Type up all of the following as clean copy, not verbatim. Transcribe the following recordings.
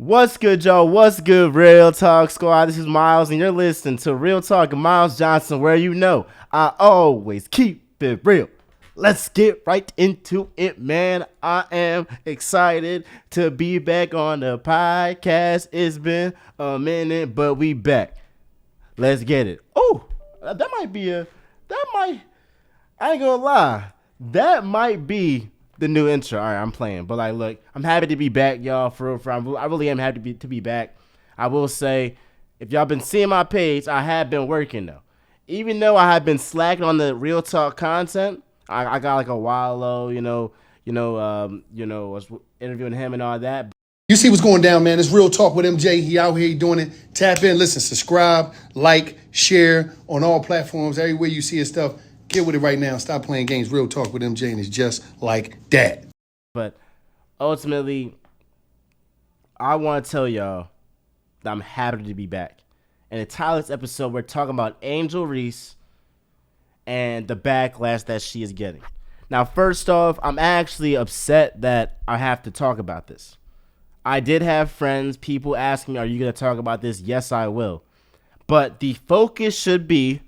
What's good, y'all? What's good, Real Talk Squad? This is Miles, and you're listening to Real Talk with Miles Johnson, where you know I always keep it real. Let's get right into it, man. I am excited to be back on the podcast. It's been a minute, but we back. Let's get it. Oh, I ain't gonna lie. That might be the new intro. All right, I'm playing. But, look, I'm happy to be back, y'all. For real. I really am happy to be back. I will say, if y'all been seeing my page, I have been working, though. Even though I have been slacking on the Real Talk content, I got, a while low, was interviewing him and all that. You see what's going down, man. It's Real Talk with MJ. He out here doing it. Tap in, listen, subscribe, like, share on all platforms. Everywhere you see his stuff, get with it right now. Stop playing games. Real Talk with MJ, and it's just like that. But ultimately, I want to tell y'all that I'm happy to be back. And in Tyler's episode, we're talking about Angel Reese and the backlash that she is getting. Now, first off, I'm actually upset that I have to talk about this. I did have friends, people asking me, are you going to talk about this? Yes, I will. But the focus should be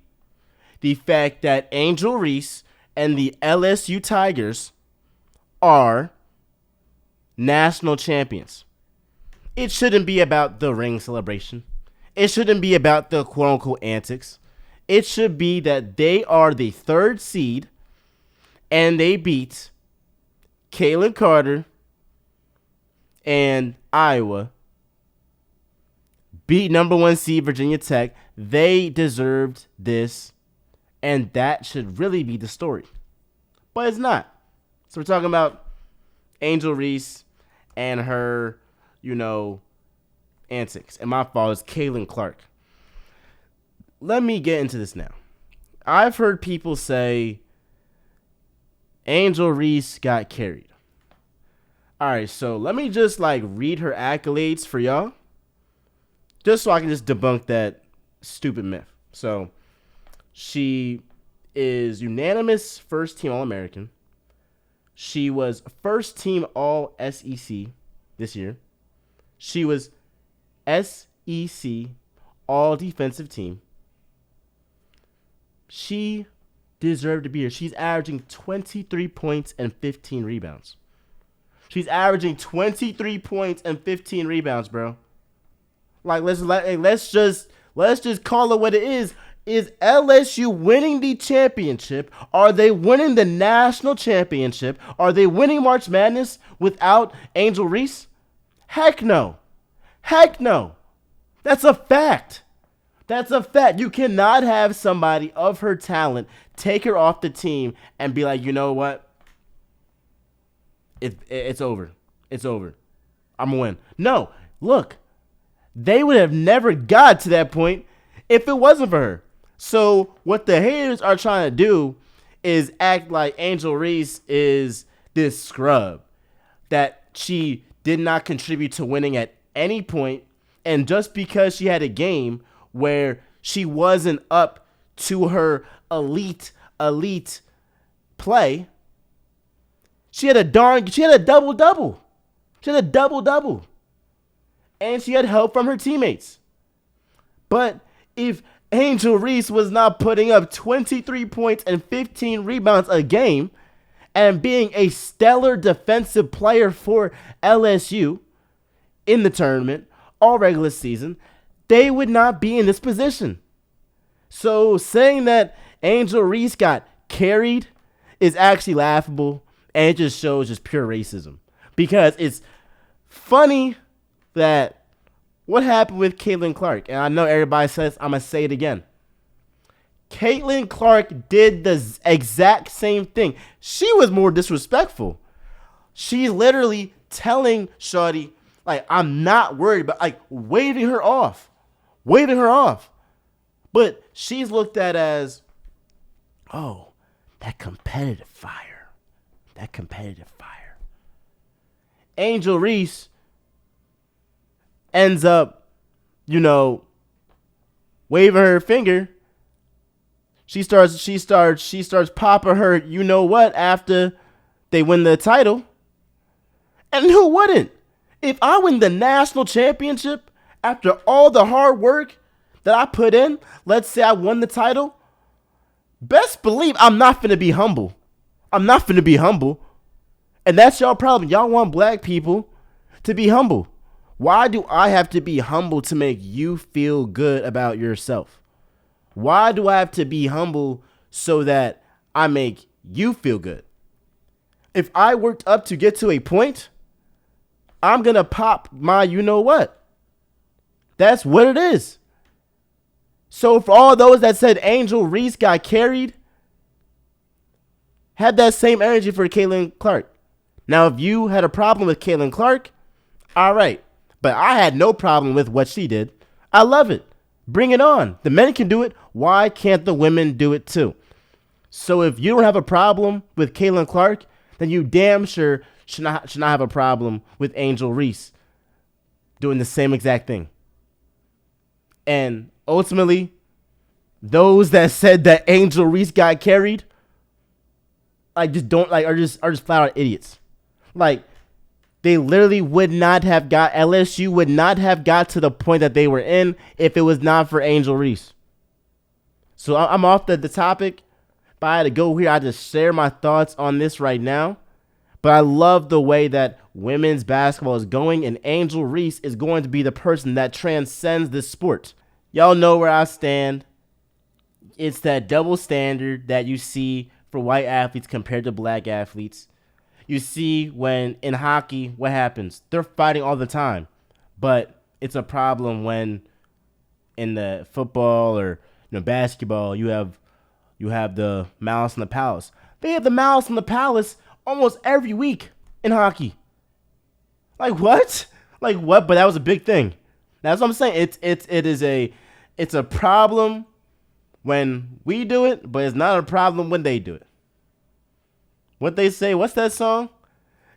the fact that Angel Reese and the LSU Tigers are national champions. It shouldn't be about the ring celebration. It shouldn't be about the quote-unquote antics. It should be that they are the third seed and they beat Caitlin Carter and Iowa, beat number 1 seed Virginia Tech. They deserved this, and that should really be the story. But it's not. So we're talking about Angel Reese and her, antics. And my fault is Caitlin Clark. Let me get into this now. I've heard people say Angel Reese got carried. All right, so let me just read her accolades for y'all, just so I can just debunk that stupid myth. So she is unanimous first team All-American. She was first team All-SEC this year. She was SEC All-Defensive Team. She deserved to be here. She's averaging 23 points and 15 rebounds. She's averaging 23 points and 15 rebounds, bro. Let's just call it what it is. Is LSU winning the championship? Are they winning the national championship? Are they winning March Madness without Angel Reese? Heck no. Heck no. That's a fact. That's a fact. You cannot have somebody of her talent take her off the team and be like, you know what? It's over. It's over. I'm going to win. No. Look. They would have never got to that point if it wasn't for her. So what the haters are trying to do is act like Angel Reese is this scrub, that she did not contribute to winning at any point, and just because she had a game where she wasn't up to her elite play, she had a double-double. She had a double-double. And she had help from her teammates. But if Angel Reese was not putting up 23 points and 15 rebounds a game and being a stellar defensive player for LSU in the tournament all regular season, they would not be in this position. So saying that Angel Reese got carried is actually laughable, and it just shows just pure racism. Because it's funny that what happened with Caitlin Clark, and I know everybody says, I'm going to say it again. Caitlin Clark did the exact same thing. She was more disrespectful. She's literally telling Shawty, I'm not worried about, waving her off. But she's looked at as, oh, that competitive fire. Angel Reese ends up, waving her finger. She starts popping her, after they win the title. And who wouldn't? If I win the national championship after all the hard work that I put in, let's say I won the title, best believe I'm not finna be humble. I'm not finna be humble. And that's y'all problem. Y'all want black people to be humble. Why do I have to be humble to make you feel good about yourself? Why do I have to be humble so that I make you feel good? If I worked up to get to a point, I'm going to pop my you know what. That's what it is. So for all those that said Angel Reese got carried, have that same energy for Caitlin Clark. Now, if you had a problem with Caitlin Clark, all right. But I had no problem with what she did. I love it. Bring it on. The men can do it. Why can't the women do it too? So if you don't have a problem with Caitlin Clark, then you damn sure should not have a problem with Angel Reese doing the same exact thing. And ultimately, those that said that Angel Reese got carried, are just flat out idiots. Like, they literally would not have got, LSU would not have got to the point that they were in if it was not for Angel Reese. So I'm off the topic, but I had to go here. I just share my thoughts on this right now. But I love the way that women's basketball is going, and Angel Reese is going to be the person that transcends this sport. Y'all know where I stand. It's that double standard that you see for white athletes compared to black athletes. You see when in hockey, what happens? They're fighting all the time. But it's a problem when in the football or basketball, you have the malice in the palace. They have the malice in the palace almost every week in hockey. Like what? Like what? But that was a big thing. That's what I'm saying. It's a problem when we do it, but it's not a problem when they do it. What they say, what's that song?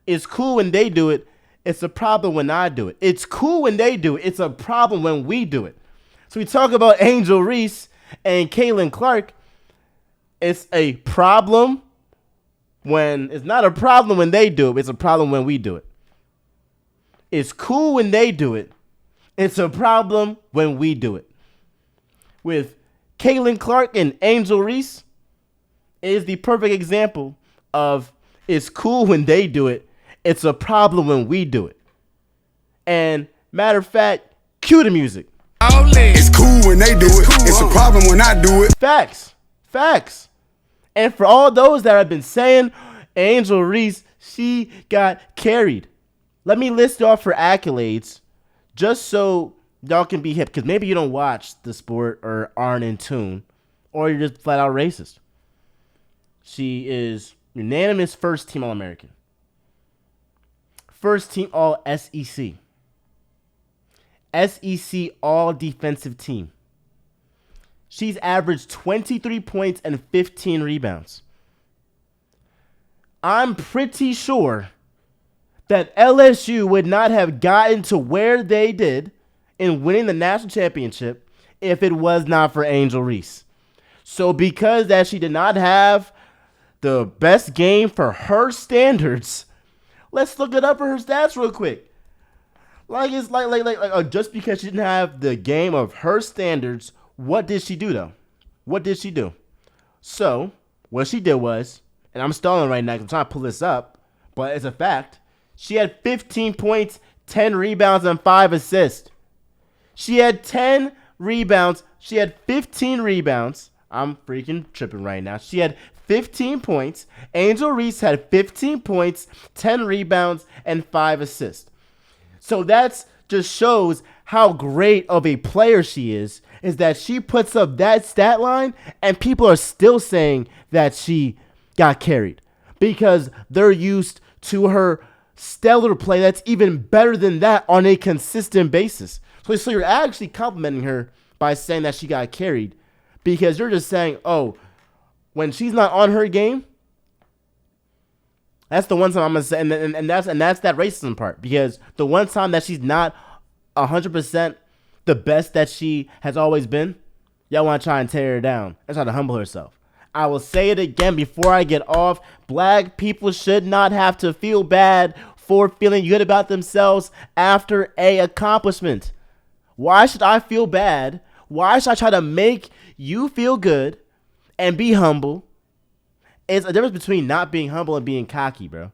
It's cool when they do it. It's a problem when I do it. It's cool when they do it. It's a problem when we do it. So we talk about Angel Reese and Caitlin Clark. It's a problem when, it's not a problem when they do it. It's a problem when we do it. It's cool when they do it. It's a problem when we do it. With Caitlin Clark and Angel Reese, it is the perfect example of it's cool when they do it. It's a problem when we do it. And matter of fact, cue the music. It's cool when they do it. It's a problem when I do it. Facts. And for all those that have been saying Angel Reese, she got carried. Let me list off her accolades just so y'all can be hip. Because maybe you don't watch the sport or aren't in tune. Or you're just flat out racist. She is unanimous first team All-American. First team All-SEC. SEC All-Defensive Team. She's averaged 23 points and 15 rebounds. I'm pretty sure that LSU would not have gotten to where they did in winning the national championship if it was not for Angel Reese. So because that she did not have the best game for her standards, let's look it up for her stats real quick. Just because she didn't have the game of her standards, what did she do though? What did she do? So what she did was, and I'm stalling right now because I'm trying to pull this up, but it's a fact. She had 15 points, 10 rebounds, and 5 assists. She had 10 rebounds. She had 15 rebounds. I'm freaking tripping right now. She had 15 points. Angel Reese had 15 points, 10 rebounds, and 5 assists. So that just shows how great of a player she is that she puts up that stat line and people are still saying that she got carried because they're used to her stellar play that's even better than that on a consistent basis. So you're actually complimenting her by saying that she got carried because you're just saying, oh, when she's not on her game, that's the one time I'm gonna say, and that's that racism part. Because the one time that she's not 100% the best that she has always been, y'all want to try and tear her down and try to humble herself. I will say it again before I get off. Black people should not have to feel bad for feeling good about themselves after a accomplishment. Why should I feel bad? Why should I try to make you feel good and be humble? It's a difference between not being humble and being cocky, bro.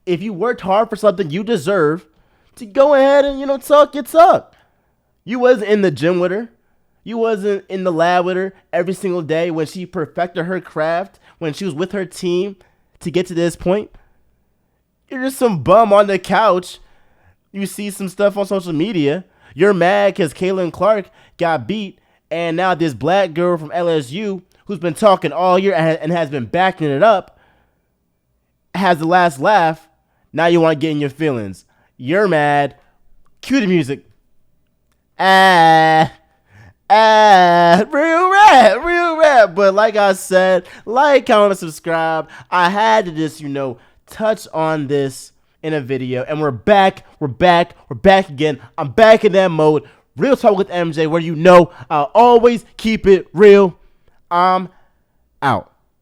If you worked hard for something, you deserve to go ahead and, talk your talk. You wasn't in the gym with her. You wasn't in the lab with her every single day when she perfected her craft, when she was with her team to get to this point. You're just some bum on the couch. You see some stuff on social media. You're mad because Caitlin Clark got beat, and now this black girl from LSU who's been talking all year and has been backing it up has the last laugh. Now you want to get in your feelings. You're mad. Cue the music. Real rap. But like I said, like, comment, and subscribe. I had to just, touch on this in a video. And we're back again. I'm back in that mode. Real Talk with MJ, where I'll always keep it real. I'm out.